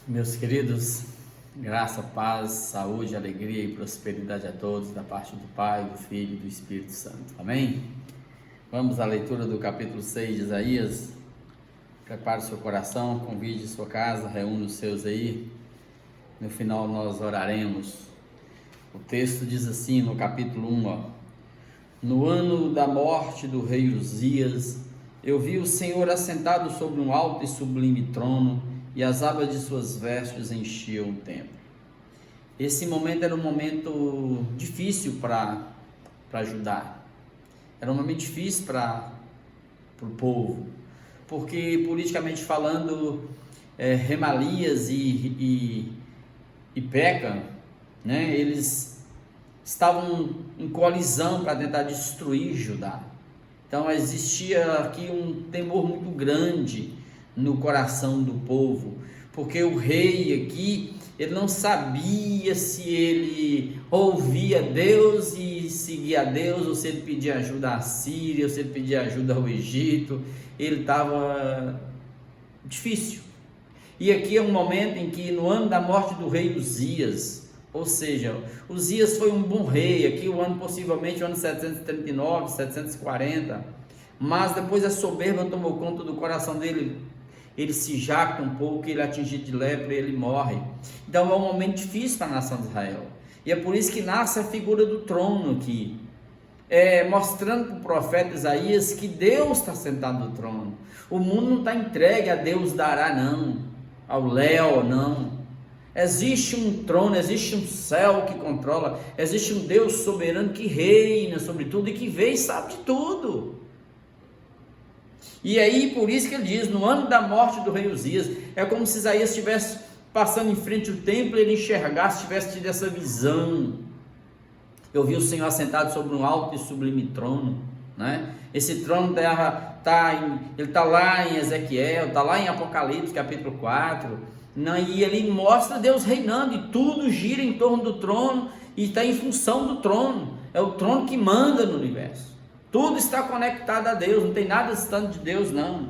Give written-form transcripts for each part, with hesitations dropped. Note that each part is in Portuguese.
Meus queridos, graça, paz, saúde, alegria e prosperidade a todos, da parte do Pai, do Filho e do Espírito Santo. Amém? Vamos à leitura do capítulo 6 de Isaías. Prepare o seu coração, convide sua casa, reúne os seus aí. No final nós oraremos. O texto diz assim no capítulo 1, No ano da morte do rei Uzias, eu vi o Senhor assentado sobre um alto e sublime trono, e as abas de suas vestes enchiam o templo. Esse momento era um momento difícil para Judá. Era um momento difícil para o povo, porque politicamente falando, Remalias e Peca, né, eles estavam em coalizão para tentar destruir Judá. Então existia aqui um temor muito grande no coração do povo, porque o rei aqui, ele não sabia se ele ouvia Deus e seguia a Deus, ou se ele pedia ajuda à Síria, ou se ele pedia ajuda ao Egito. Ele estava difícil. E aqui é um momento em que, no ano da morte do rei Uzias, ou seja, Uzias foi um bom rei, aqui o ano possivelmente o ano 739, 740, mas depois a soberba tomou conta do coração dele, ele se jacta um pouco, ele é atingido de lepra e ele morre. Então é um momento difícil para a nação de Israel, e é por isso que nasce a figura do trono aqui, mostrando para o profeta Isaías que Deus está sentado no trono. O mundo não está entregue a Deus dará não, ao léu não. Existe um trono, existe um céu que controla, existe um Deus soberano que reina sobre tudo e que vê e sabe de tudo. E aí, por isso que ele diz, no ano da morte do rei Uzias, é como se Isaías estivesse passando em frente ao templo e ele enxergasse, tivesse tido essa visão. Eu vi o Senhor assentado sobre um alto e sublime trono, né? Esse trono ele está lá em Ezequiel, está lá em Apocalipse capítulo 4, né? E ele mostra Deus reinando e tudo gira em torno do trono e está em função do trono. É o trono que manda no universo. Tudo está conectado a Deus, não tem nada distante de Deus não,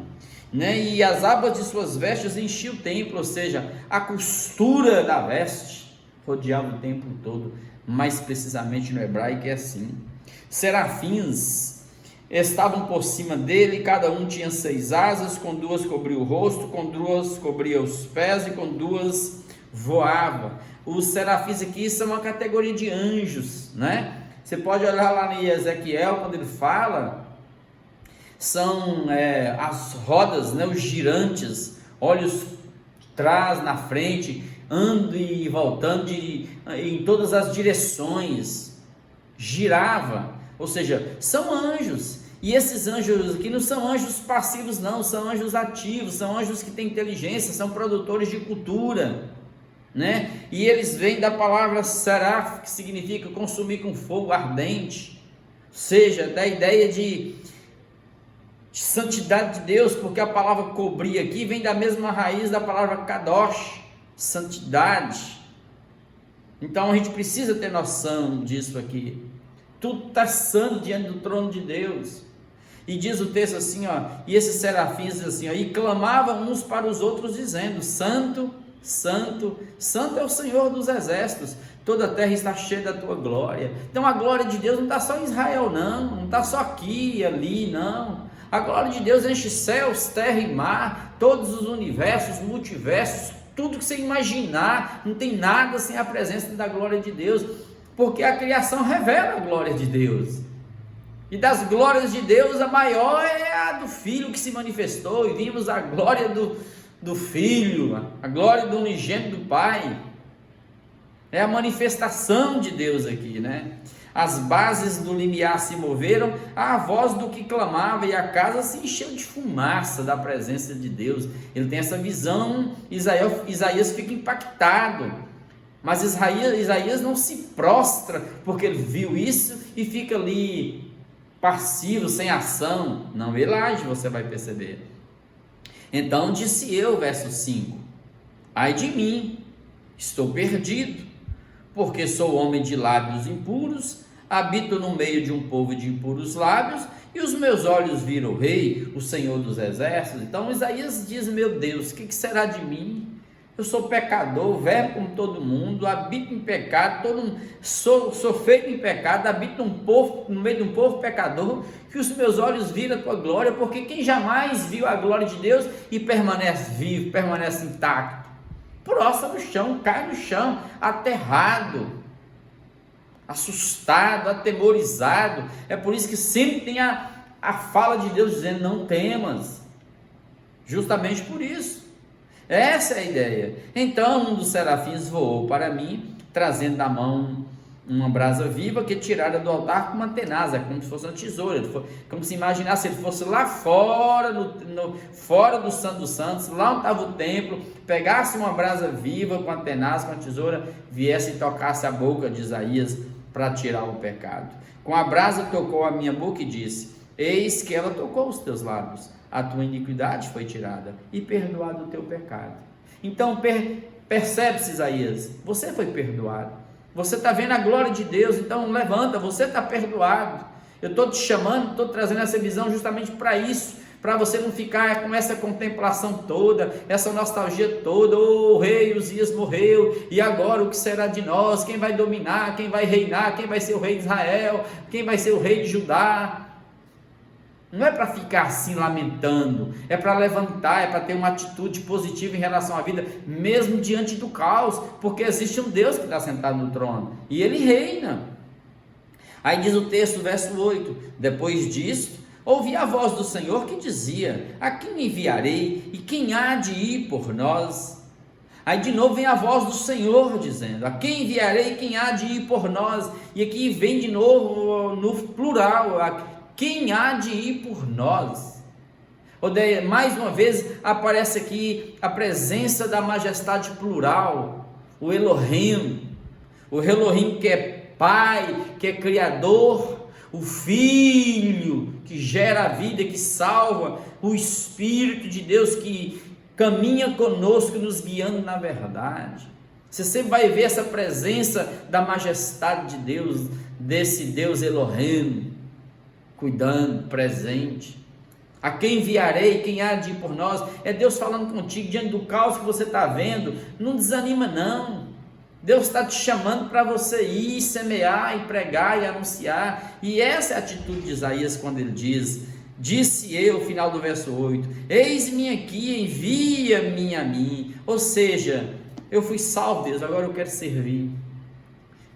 né? E as abas de suas vestes enchiam o templo, ou seja, a costura da veste rodeava o templo todo, mais precisamente no hebraico é assim. Serafins estavam por cima dele, cada um tinha 6 asas, com 2 cobria o rosto, com 2 cobria os pés e com 2 voava. Os serafins aqui são uma categoria de anjos, né? Você pode olhar lá em Ezequiel, quando ele fala, são as rodas, né, os girantes, olhos atrás, na frente, andando e voltando em todas as direções, girava, ou seja, são anjos. E esses anjos aqui não são anjos passivos não, são anjos ativos, são anjos que têm inteligência, são produtores de cultura, né? E eles vêm da palavra seraf, que significa consumir com fogo ardente, ou seja, da ideia de santidade de Deus, porque a palavra cobrir aqui vem da mesma raiz da palavra kadosh, santidade. Então a gente precisa ter noção disso aqui. Tudo está santo diante do trono de Deus. E diz o texto assim, e esses serafins assim, e clamavam uns para os outros dizendo, santo, santo, santo é o Senhor dos exércitos, toda a terra está cheia da tua glória. Então a glória de Deus não está só em Israel não está só aqui e ali não, a glória de Deus enche céus, terra e mar, todos os universos, multiversos, tudo que você imaginar, não tem nada sem a presença da glória de Deus, porque a criação revela a glória de Deus, e das glórias de Deus a maior é a do Filho que se manifestou, e vimos a glória do Filho, a glória do unigênito do Pai, é a manifestação de Deus aqui, né? As bases do limiar se moveram à voz do que clamava, e a casa se encheu de fumaça da presença de Deus. Ele tem essa visão, Isaías fica impactado, mas Isaías não se prostra, porque ele viu isso e fica ali passivo, sem ação, não, ele age, você vai perceber. Então disse eu, verso 5, ai de mim, estou perdido, porque sou homem de lábios impuros, habito no meio de um povo de impuros lábios, e os meus olhos viram o rei, o Senhor dos exércitos. Então Isaías diz, meu Deus, o que será de mim? Eu sou pecador, velho como todo mundo, habito em pecado, sou feito em pecado, habito no meio de um povo pecador, que os meus olhos viram a tua glória, porque quem jamais viu a glória de Deus e permanece vivo, permanece intacto, prostra no chão, cai no chão, aterrado, assustado, atemorizado. É por isso que sempre tem a fala de Deus dizendo: não temas, justamente por isso. Essa é a ideia. Então um dos serafins voou para mim, trazendo na mão uma brasa viva que tirara do altar com uma tenaz, como se fosse uma tesoura, como se imaginasse ele fosse lá fora, fora do Santo dos Santos, lá onde estava o templo, pegasse uma brasa viva com a tenaz, com a tesoura, viesse e tocasse a boca de Isaías para tirar o pecado. Com a brasa tocou a minha boca e disse: eis que ela tocou os teus lábios, a tua iniquidade foi tirada e perdoado o teu pecado. Então percebe-se, Isaías, você foi perdoado, você está vendo a glória de Deus, então levanta, você está perdoado. Eu estou te chamando, estou trazendo essa visão justamente para isso, para você não ficar com essa contemplação toda, essa nostalgia toda: o rei Uzias morreu, e agora o que será de nós? Quem vai dominar? Quem vai reinar? Quem vai ser o rei de Israel? Quem vai ser o rei de Judá? Não é para ficar assim lamentando, é para levantar, é para ter uma atitude positiva em relação à vida, mesmo diante do caos, porque existe um Deus que está sentado no trono, e Ele reina. Aí diz o texto, verso 8, depois disso, ouvi a voz do Senhor que dizia: a quem enviarei e quem há de ir por nós? Aí de novo vem a voz do Senhor dizendo: a quem enviarei e quem há de ir por nós? E aqui vem de novo no plural: quem há de ir por nós? Mais uma vez aparece aqui a presença da majestade plural, o Elohim que é Pai, que é Criador, o Filho que gera a vida, que salva, o Espírito de Deus que caminha conosco, nos guiando na verdade. Você sempre vai ver essa presença da majestade de Deus, desse Deus Elohim, cuidando, presente. A quem enviarei, quem há de ir por nós? É Deus falando contigo diante do caos que você está vendo. Não desanima não, Deus está te chamando para você ir semear e pregar e anunciar. E essa é a atitude de Isaías quando ele diz: disse eu, final do verso 8, eis-me aqui, envia-me a mim. Ou seja, eu fui salvo, Deus, agora eu quero servir.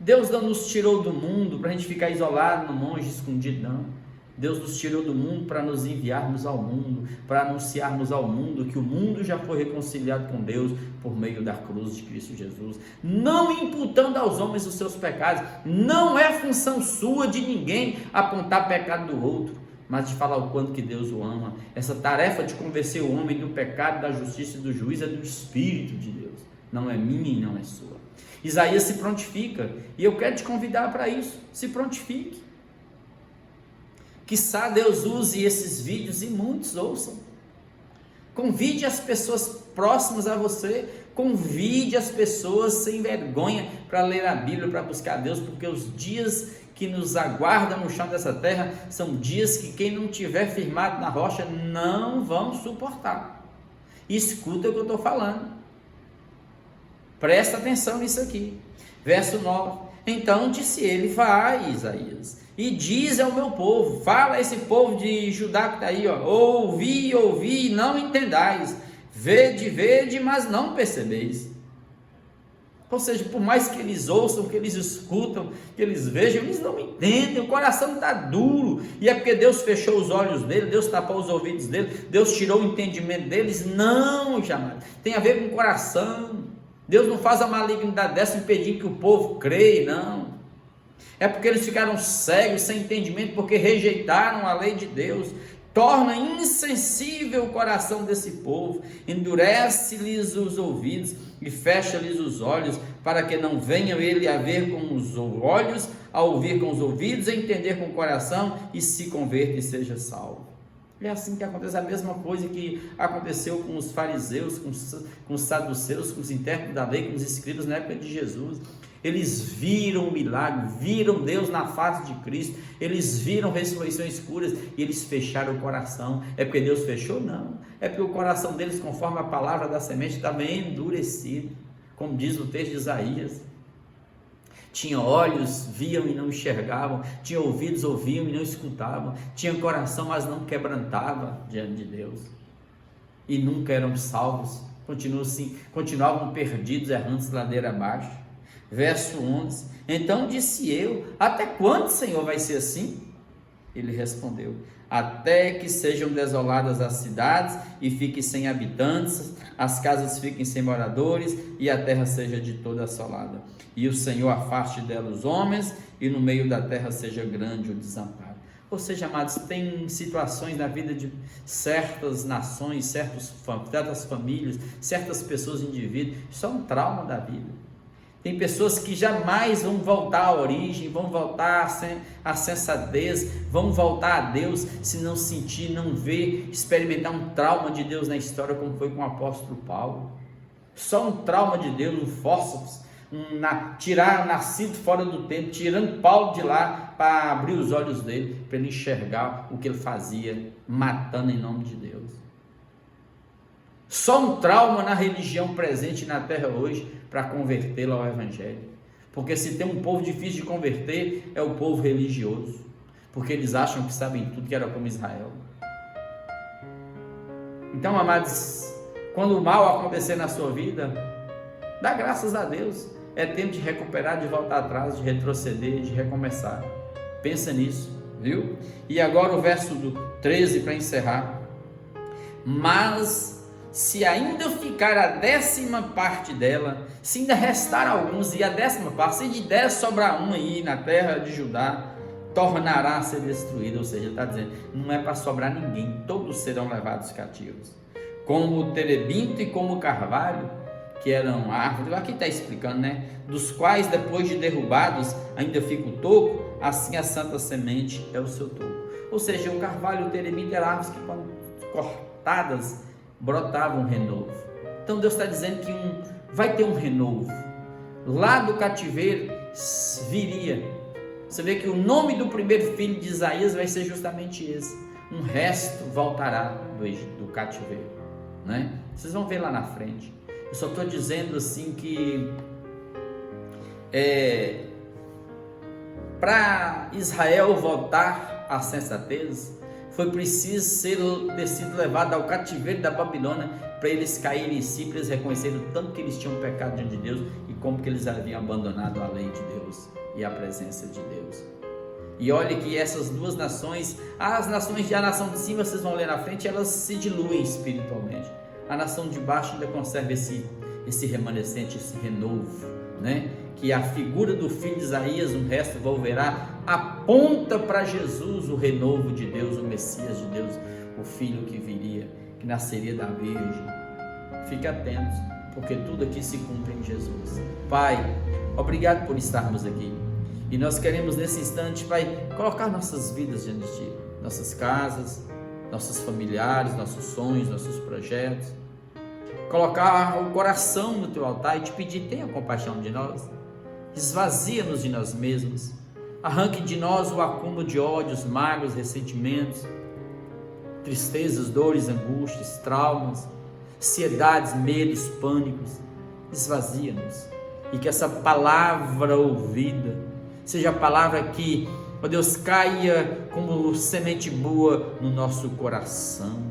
Deus não nos tirou do mundo para a gente ficar isolado no monte, escondido, não. Deus nos tirou do mundo para nos enviarmos ao mundo, para anunciarmos ao mundo que o mundo já foi reconciliado com Deus por meio da cruz de Cristo Jesus, não imputando aos homens os seus pecados. Não é função sua, de ninguém, apontar pecado do outro, mas de falar o quanto que Deus o ama. Essa tarefa de convencer o homem do pecado, da justiça e do juízo é do Espírito de Deus, não é minha e não é sua. Isaías se prontifica, e eu quero te convidar para isso. Se prontifique. Quiçá Deus use esses vídeos e muitos ouçam. Convide as pessoas próximas a você, convide as pessoas sem vergonha para ler a Bíblia, para buscar Deus, porque os dias que nos aguardam no chão dessa terra são dias que quem não tiver firmado na rocha não vão suportar. Escuta o que eu estou falando, presta atenção nisso aqui. Verso 9, então disse ele: vai, Isaías, e diz ao meu povo, fala a esse povo de Judá que está aí, ouvi, não entendais, vede, mas não percebeis. Ou seja, por mais que eles ouçam, que eles escutam, que eles vejam, eles não entendem, o coração está duro, e é porque Deus fechou os olhos dele, Deus tapou os ouvidos dele, Deus tirou o entendimento deles. Não, jamais, tem a ver com o coração. Deus não faz a malignidade dessa impedindo que o povo creia, não. É porque eles ficaram cegos, sem entendimento, porque rejeitaram a lei de Deus. Torna insensível o coração desse povo, endurece-lhes os ouvidos e fecha-lhes os olhos, para que não venha ele a ver com os olhos, a ouvir com os ouvidos, a entender com o coração e se converta e seja salvo. É assim que acontece, a mesma coisa que aconteceu com os fariseus, com os saduceus, com os intérpretes da lei, com os escribas na época de Jesus. Eles viram o milagre, viram Deus na face de Cristo, eles viram ressurreições curas e eles fecharam o coração. É porque Deus fechou? Não. é porque o coração deles, conforme a palavra da semente, estava endurecido, como diz o texto de Isaías. Tinha olhos, viam e não enxergavam, tinha ouvidos, ouviam e não escutavam, tinha coração, mas não quebrantava diante de Deus, e nunca eram salvos, continuavam perdidos, errantes ladeira abaixo. Verso 11, então disse eu, até quando, Senhor, vai ser assim? Ele respondeu, até que sejam desoladas as cidades e fiquem sem habitantes, as casas fiquem sem moradores e a terra seja de toda assolada. E o Senhor afaste dela os homens e no meio da terra seja grande o desamparo. Ou seja, amados, tem situações na vida de certas nações, certas famílias, certas pessoas, indivíduos, isso é um trauma da vida. Tem pessoas que jamais vão voltar à origem, vão voltar à sensatez, vão voltar a Deus, se não sentir, não ver, experimentar um trauma de Deus na história, como foi com o apóstolo Paulo. Só um trauma de Deus, um fósforo, tirar o nascido fora do tempo, tirando Paulo de lá para abrir os olhos dele, para ele enxergar o que ele fazia, matando em nome de Deus. Só um trauma na religião presente na terra hoje para convertê-la ao evangelho. Porque se tem um povo difícil de converter, é o povo religioso, porque eles acham que sabem tudo, que era como Israel. Então, amados, quando o mal acontecer na sua vida, dá graças a Deus. É tempo de recuperar, de voltar atrás, de retroceder, de recomeçar. Pensa nisso, viu? E agora o verso do 13 para encerrar. Mas se ainda ficar a 10ª parte dela, se ainda restar alguns, e a 10ª parte, se de 10 sobrar um aí na terra de Judá, tornará a ser destruída. Ou seja, ele está dizendo, não é para sobrar ninguém, todos serão levados cativos. Como o terebinto e como o carvalho, que eram árvores, aqui está explicando, né? Dos quais depois de derrubados ainda fica o toco, assim a santa semente é o seu toco. Ou seja, o carvalho e o terebinto eram árvores que, quando cortadas, brotavam um renovo. Então Deus está dizendo que vai ter um renovo. Lá do cativeiro viria. Você vê que o nome do primeiro filho de Isaías vai ser justamente esse. Um resto voltará do cativeiro, né? Vocês vão ver lá na frente. Eu só estou dizendo assim que para Israel voltar à sensatez, foi preciso ter sido levado ao cativeiro da Babilônia, para eles caírem em si, para eles reconhecerem o tanto que eles tinham pecado diante de Deus e como que eles haviam abandonado a lei de Deus e a presença de Deus. E olha que essas duas nações, a nação de cima, vocês vão ler na frente, elas se diluem espiritualmente. A nação de baixo ainda conserva esse remanescente, esse renovo, né? Que a figura do filho de Isaías, um resto volverá, aponta para Jesus, o renovo de Deus, o Messias de Deus, o filho que viria, que nasceria da Virgem. Fique atentos, porque tudo aqui se cumpre em Jesus. Pai, obrigado por estarmos aqui, e nós queremos nesse instante, Pai, colocar nossas vidas diante de Ti, nossas casas, nossos familiares, nossos sonhos, nossos projetos, colocar o coração no Teu altar e Te pedir, tenha compaixão de nós, esvazia-nos de nós mesmos, arranque de nós o acúmulo de ódios, mágoas, ressentimentos, tristezas, dores, angústias, traumas, ansiedades, medos, pânicos. Esvazia-nos, e que essa palavra ouvida seja a palavra que, ó Deus, caia como semente boa no nosso coração,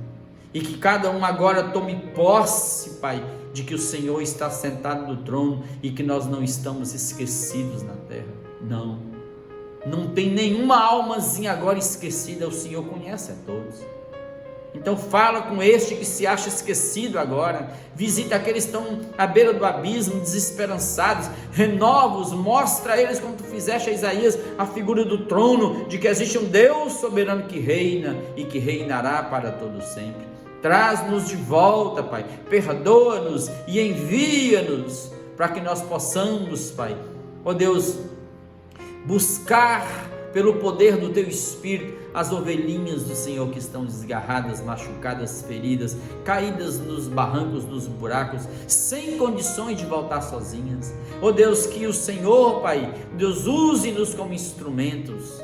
e que cada um agora tome posse, Pai, de que o Senhor está sentado no trono e que nós não estamos esquecidos na terra. Não tem nenhuma almazinha agora esquecida, o Senhor conhece a todos. Então fala com este que se acha esquecido agora, visita aqueles que estão à beira do abismo, desesperançados, renova-os, mostra a eles, como tu fizeste a Isaías, a figura do trono, de que existe um Deus soberano que reina e que reinará para todo sempre. Traz-nos de volta, Pai, perdoa-nos e envia-nos, para que nós possamos, Pai, ó Deus, buscar pelo poder do Teu Espírito as ovelhinhas do Senhor que estão desgarradas, machucadas, feridas, caídas nos barrancos, nos buracos, sem condições de voltar sozinhas. Ó Deus, que o Senhor, Pai, Deus, use-nos como instrumentos.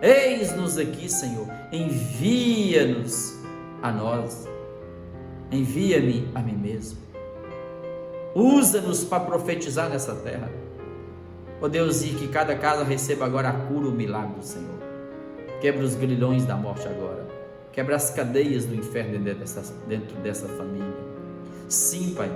Eis-nos aqui, Senhor, envia-nos a nós. envia-me a mim mesmo, usa-nos para profetizar nessa terra, ó Deus, e que cada casa receba agora a cura, o milagre do Senhor. Quebra os grilhões da morte agora, quebra as cadeias do inferno dentro dessa família. Sim, Pai,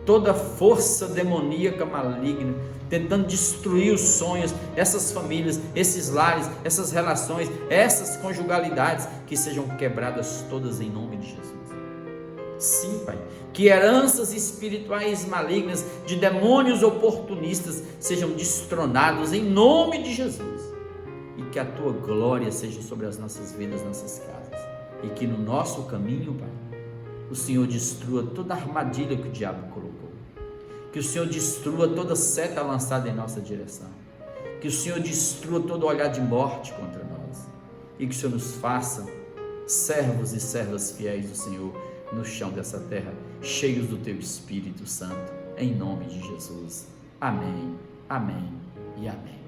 toda força demoníaca maligna tentando destruir os sonhos, essas famílias, esses lares, essas relações, essas conjugalidades, que sejam quebradas todas em nome de Jesus. Sim, Pai, que heranças espirituais malignas de demônios oportunistas sejam destronados em nome de Jesus, e que a Tua glória seja sobre as nossas vidas, nossas casas, e que no nosso caminho, Pai, o Senhor destrua toda a armadilha que o diabo colocou, que o Senhor destrua toda seta lançada em nossa direção, que o Senhor destrua todo olhar de morte contra nós, e que o Senhor nos faça servos e servas fiéis do Senhor no chão dessa terra, cheios do Teu Espírito Santo, em nome de Jesus. Amém, amém e amém.